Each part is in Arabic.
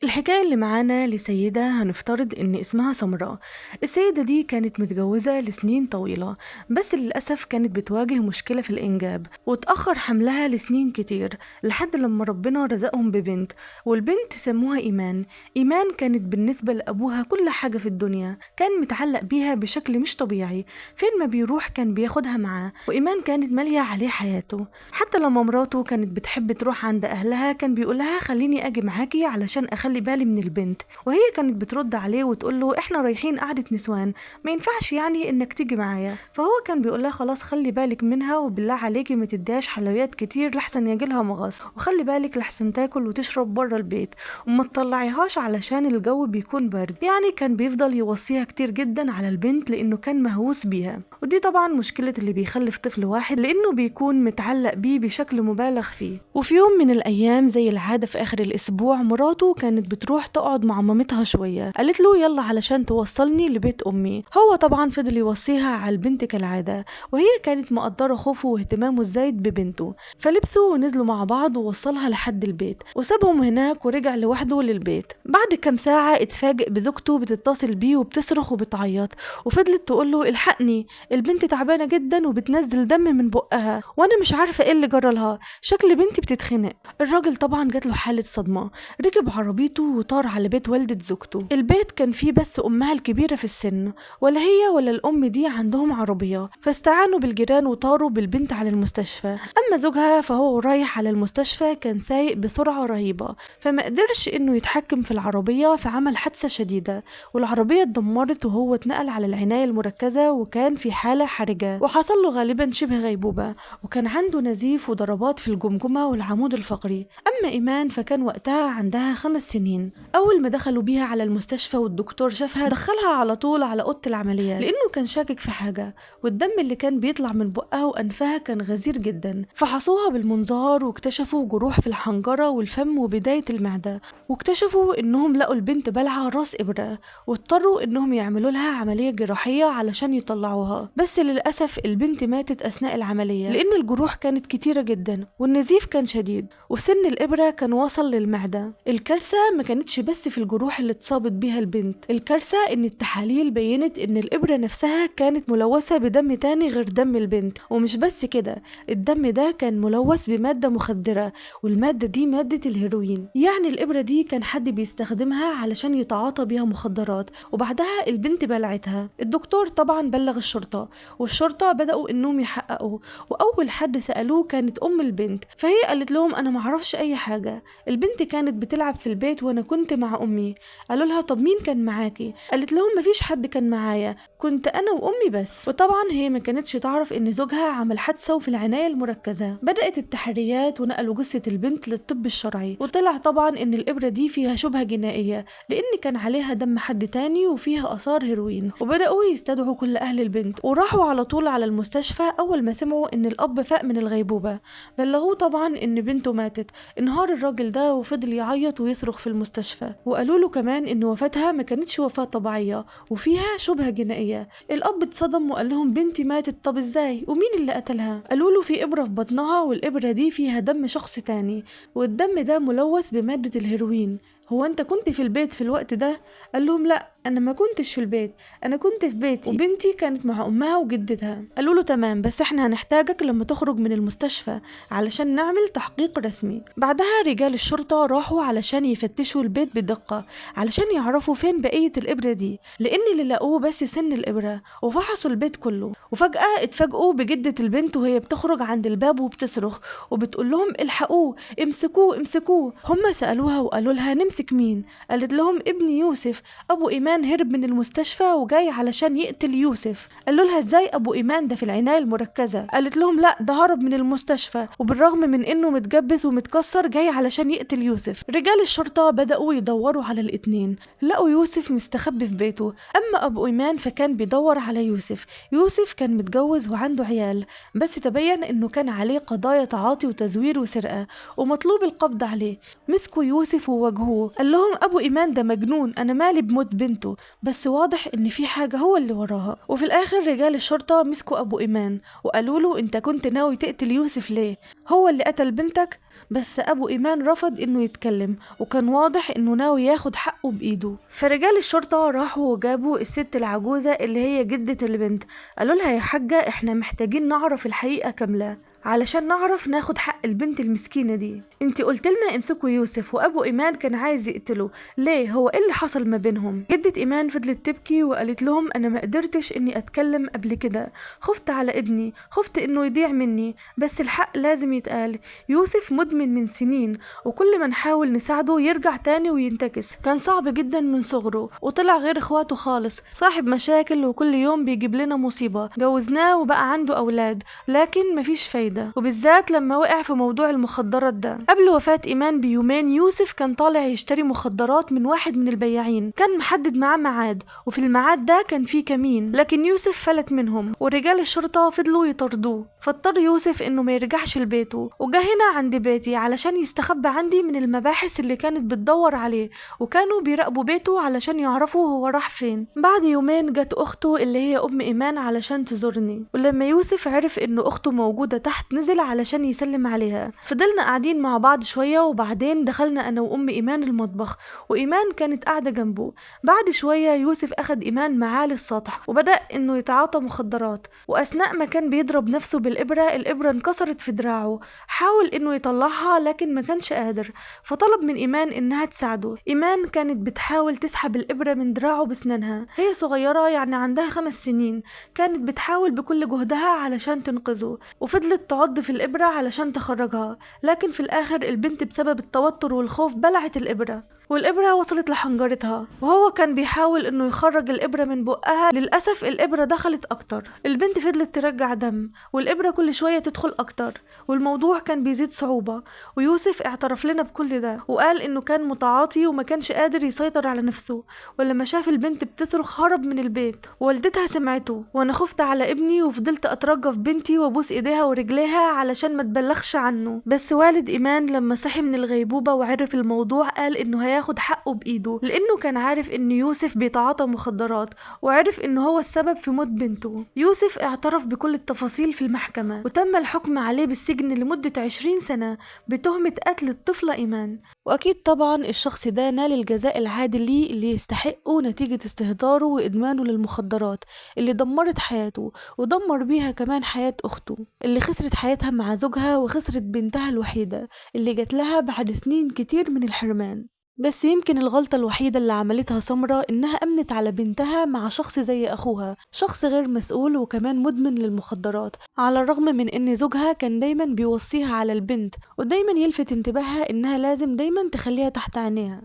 الحكاية اللي معانا لسيدة هنفترض إن اسمها سمراء. السيدة دي كانت متجوزة لسنين طويلة، بس للأسف كانت بتواجه مشكلة في الإنجاب، وتأخر حملها لسنين كتير لحد لما ربنا رزقهم ببنت، والبنت سموها إيمان. إيمان كانت بالنسبة لأبوها كل حاجة في الدنيا، كان متعلق بيها بشكل مش طبيعي، فين ما بيروح كان بياخدها معاه، وإيمان كانت مالية عليه حياته. حتى لما مراته كانت بتحب تروح عند أهلها كان بيقولها خليني أجي معاكي علشان أخلي بالي من البنت، وهي كانت بترد عليه وتقوله احنا رايحين قعدة نسوان، ما ينفعش يعني انك تيجي معايا. فهو كان بيقولها خلاص خلي بالك منها، وبالله عليكي ما تديهاش حلويات كتير لحسن يجيلها مغص، وخلي بالك لحسن تاكل وتشرب بره البيت، وما تطلعيهاش علشان الجو بيكون برد. يعني كان بيفضل يوصيها كتير جدا على البنت لانه كان مهووس بيها، ودي طبعا مشكلة اللي بيخلف طفل واحد لانه بيكون متعلق بيه بشكل مبالغ فيه. وفي يوم من الايام زي العادة في اخر الاسبوع مراته كانت بتروح تقعد مع مامتها شوية، قالت له يلا علشان توصلني لبيت امي. هو طبعا فضل يوصيها على البنت كالعادة، وهي كانت مقدرة خوفه واهتمامه الزايد ببنته، فلبسوا ونزلوا مع بعض ووصلها لحد البيت وسابهم هناك ورجع لوحده للبيت. بعد كام ساعة اتفاجئ بزوجته بتتصل بيه وبتصرخ وبتعيط، وفضلت تقوله الحقني، البنت تعبانة جدا وبتنزل دم من بقها وانا مش عارفة ايه اللي جرالها، شكل بنتي بتتخنق. الراجل طبعا جات له حالة صدمة، ركب عربيته وطار على بيت والدة زوجته. البيت كان فيه بس أمها الكبيرة في السن، ولا هي ولا الأم دي عندهم عربية، فاستعانوا بالجيران وطاروا بالبنت على المستشفى. أما زوجها فهو رايح على المستشفى كان سايق بسرعة رهيبة، فما قدرش إنه يتحكم في العربية، فعمل حادثة شديدة والعربية اتدمرت، وهو اتنقل على العناية المركزة وكان في حالة حرجة، وحصل له غالبا شبه غيبوبة، وكان عنده نزيف وضربات في الجمجمة والعمود الفقري. أما إيمان فكان وقتها عندها 5 سنين. أول ما دخلوا بيها على المستشفى والدكتور شافها دخلها على طول على أوضة العمليات، لأنه كان شاكك في حاجة، والدم اللي كان بيطلع من بقها وأنفها كان غزير جدا. فحصوها بالمنظار واكتشفوا جروح في الحنجرة والفم وبداية المعدة، واكتشفوا إنهم لقوا البنت بلعة راس إبرة، واضطروا إنهم يعملوا لها عملية جراحية علشان يطلعوها. بس للأسف البنت ماتت أثناء العملية لأن الجروح كانت كتيرة جدا والنزيف كان شديد، وسن الإبرة كان وصل للمعدة. الكارثة ما كانتش بس في الجروح اللي اتصابت بيها البنت، الكارثة إن التحاليل بينت إن الإبرة نفسها كانت ملوثة بدم تاني غير دم البنت. ومش بس كده، الدم ده كان ملوث بمادة مخدرة، والمادة دي مادة الهيروين. يعني الإبرة دي كان حد بيستخدمها علشان يتعاطى بيها مخدرات، وبعدها البنت بلعتها. الدكتور طبعا بلغ الشرطة، والشرطة بدأوا إنهم يحققوا، وأول حد سألوه كانت أم البنت، فهي قالت لهم أنا معرفش أي حاجة، البنت كانت بتلعب في البيت وأنا كنت مع أمي. قالوا لها طب مين كان معاكي؟ قالت لهم مفيش حد كان معايا، كنت أنا وأمي بس. وطبعا هي ما كانتش تعرف إن زوجها عمل حادثة وفي العناية المركزة. بدأت التحريات ونقلوا جثة البنت للطب الشرعي، وطلع طبعا إن الإبرة دي فيها شبهة جنائية لأن كان عليها دم حد تاني وفيها آثار هيروين. وبدأوا يستدعوا كل أهل البنت وراحوا على طول على المستشفى. أول ما سمعوا إن الأب فاق من الغيبوبة بلغوه طبعا إن بنته ماتت. انهار الراجل ده وفضل يعيط ويصرخ في المستشفى، وقالوا له كمان إن وفاتها ما كانتش وفاة طبيعية وفيها شبهة جنائية. الأب اتصدم وقال لهم بنتي ماتت، طب إزاي ومين اللي قتلها؟ قالوا له في إبرة في بطنها والإبرة دي فيها دم شخص تاني، والدم ده ملوث بمادة الهيروين. هو انت كنت في البيت في الوقت ده؟ قال لهم لا انا ما كنتش في البيت، انا كنت في بيتي وبنتي كانت مع امها وجدتها. قالوا له تمام، بس احنا هنحتاجك لما تخرج من المستشفى علشان نعمل تحقيق رسمي. بعدها رجال الشرطة راحوا علشان يفتشوا البيت بدقة علشان يعرفوا فين بقية الإبرة دي، لأن اللي لقوه بس سن الإبرة، وفحصوا البيت كله. وفجأة اتفاجئوا بجدة البنت وهي بتخرج عند الباب وبتصرخ وبتقول لهم الحقوه، امسكوه امسكوه. هم سألوها وقالوا لها نمسك مين؟ قالت لهم ابني يوسف، أبو إيمان هرب من المستشفى وجاي علشان يقتل يوسف. قالوا لها ازاي أبو إيمان ده في العناية المركزة؟ قالت لهم لا ده هرب من المستشفى، وبالرغم من إنه متجبس ومتكسر جاي علشان يقتل يوسف. رجال الشرطة بدأوا يدوروا على الاتنين، لقوا يوسف مستخبي في بيته. أما أبو إيمان فكان بيدور على يوسف. يوسف كان متجوز وعنده عيال، بس تبين إنه كان عليه قضايا تعاطي وتزوير وسرقة ومطلوب القبض عليه. مسكوا يوسف وواجهوه قال لهم ابو ايمان ده مجنون، انا مالي بموت بنته، بس واضح ان في حاجه هو اللي وراها. وفي الاخر رجال الشرطه مسكوا ابو ايمان وقالوا له انت كنت ناوي تقتل يوسف ليه؟ هو اللي قتل بنتك؟ بس ابو ايمان رفض انه يتكلم، وكان واضح انه ناوي ياخد حقه بايده. فرجال الشرطه راحوا وجابوا الست العجوزه اللي هي جدة البنت، قالوا لها يا حاجه احنا محتاجين نعرف الحقيقه كامله علشان نعرف ناخد حق البنت المسكينة دي. انتي قلت لنا امسكوا يوسف وابو ايمان كان عايز يقتله، ليه؟ هو ايه اللي حصل ما بينهم؟ جدة ايمان فضلت تبكي وقالت لهم انا ما قدرتش اني اتكلم قبل كده، خفت على ابني، خفت انه يضيع مني، بس الحق لازم يتقال. يوسف مدمن من سنين، وكل ما نحاول نساعده يرجع تاني وينتكس. كان صعب جدا من صغره وطلع غير اخواته خالص، صاحب مشاكل وكل يوم بيجيب لنا مصيبة. جوزناه وبقى عنده اولاد لكن مفيش فايدة، وبالذات لما وقع في موضوع المخدرات ده. قبل وفاة إيمان بيومين يوسف كان طالع يشتري مخدرات من واحد من البياعين، كان محدد معاه ميعاد، وفي الميعاد ده كان فيه كمين، لكن يوسف فلت منهم ورجال الشرطة فضلوا يطردوه. فاضطر يوسف انه ما يرجعش لبيته، وجا هنا عند بيتي علشان يستخبى عندي من المباحث اللي كانت بتدور عليه، وكانوا بيراقبوا بيته علشان يعرفوا هو راح فين. بعد يومين جت اخته اللي هي ام ايمان علشان تزورني، ولما يوسف عرف ان اخته موجودة تحت نزل علشان يسلم عليها. فضلنا قاعدين مع بعض شوية، وبعدين دخلنا انا وام ايمان المطبخ، وايمان كانت قاعدة جنبه. بعد شوية يوسف اخد ايمان معاه للسطح وبدأ انه يتعاطى مخدرات، واثناء ما كان بيضرب نفسه بالابرة، الابرة انكسرت في دراعه. حاول انه يطلعها لكن ما كانش قادر، فطلب من ايمان انها تساعده. ايمان كانت بتحاول تسحب الابرة من دراعه بسنانها، هي صغيرة يعني عندها 5 سنين، كانت بتحاول بكل جهدها علشان تنقذه، وفضلت تعض في الإبرة علشان تخرجها، لكن في الآخر البنت بسبب التوتر والخوف بلعت الإبرة، والإبرة وصلت لحنجرتها، وهو كان بيحاول إنه يخرج الإبرة من بقها. للأسف الإبرة دخلت أكتر، البنت فضلت ترجع دم، والإبرة كل شوية تدخل أكتر، والموضوع كان بيزيد صعوبة. ويوسف اعترف لنا بكل ده، وقال إنه كان متعاطي وما كانش قادر يسيطر على نفسه، ولما شاف البنت بتصرخ هرب من البيت، ووالدتها سمعته. وأنا خفت على ابني وفضلت أترجى في بنتي وأبوس إيديها ورجليها علشان ما تبلغش عنه. بس والد إيمان لما صحي من الغيبوبة وعرف الموضوع قال إنه هياخد حقه بإيده، لأنه كان عارف إن يوسف بيتعاطى مخدرات، وعرف إنه هو السبب في موت بنته. يوسف اعترف بكل التفاصيل في المحكمة، وتم الحكم عليه بالسجن لمدة 20 سنة بتهمة قتل الطفلة إيمان. وأكيد طبعا الشخص ده نال الجزاء العادل ليه اللي يستحقه نتيجة استهتاره وإدمانه للمخدرات اللي دمرت حياته، ودمر بيها كمان حياة أخته اللي خسرت حياتها مع زوجها، وخسرت بنتها الوحيدة اللي جات لها بعد سنين كتير من الحرمان. بس يمكن الغلطة الوحيدة اللي عملتها سمرة إنها أمنت على بنتها مع شخص زي أخوها، شخص غير مسؤول وكمان مدمن للمخدرات، على الرغم من إن زوجها كان دايما بيوصيها على البنت ودايما يلفت انتباهها إنها لازم دايما تخليها تحت عينيها.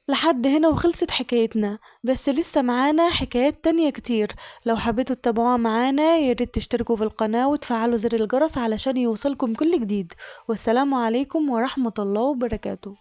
لحد هنا وخلصت حكايتنا، بس لسه معانا حكايات تانية كتير. لو حبيتوا تتابعوها معانا ياريت تشتركوا في القناة وتفعلوا زر الجرس علشان يوصلكم كل جديد. والسلام عليكم ورحمة الله وبركاته.